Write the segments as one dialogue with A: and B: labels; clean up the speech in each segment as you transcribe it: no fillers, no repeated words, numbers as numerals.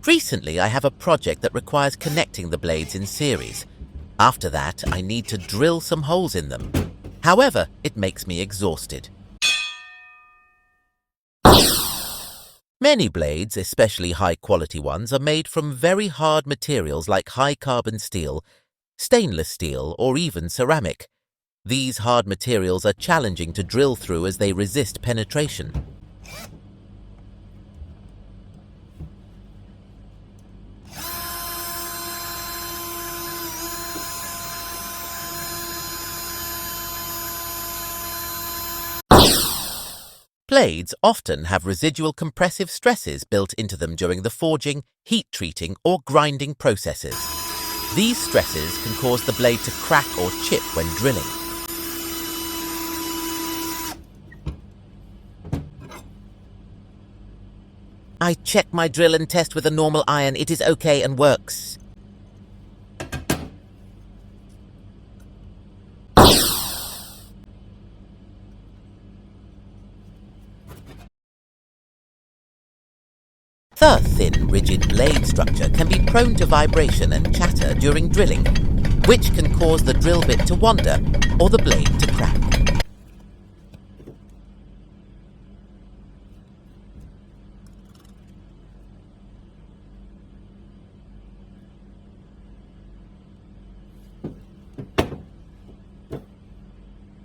A: Recently, I have a project that requires connecting the blades in series. After that, I need to drill some holes in them. However, it makes me exhausted. Many blades, especially high-quality ones, are made from very hard materials like high-carbon steel, stainless steel, or even ceramic. These hard materials are challenging to drill through as they resist penetration. Blades often have residual compressive stresses built into them during the forging, heat treating, or grinding processes. These stresses can cause the blade to crack or chip when drilling. I check my drill and test with a normal iron. It is okay and works. The thin, rigid blade structure can be prone to vibration and chatter during drilling, which can cause the drill bit to wander or the blade to crack.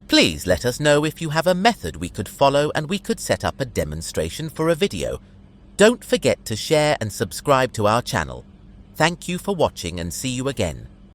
A: Please let us know if you have a method we could follow and we could set up a demonstration for a video. Don't forget to share and subscribe to our channel. Thank you for watching and see you again.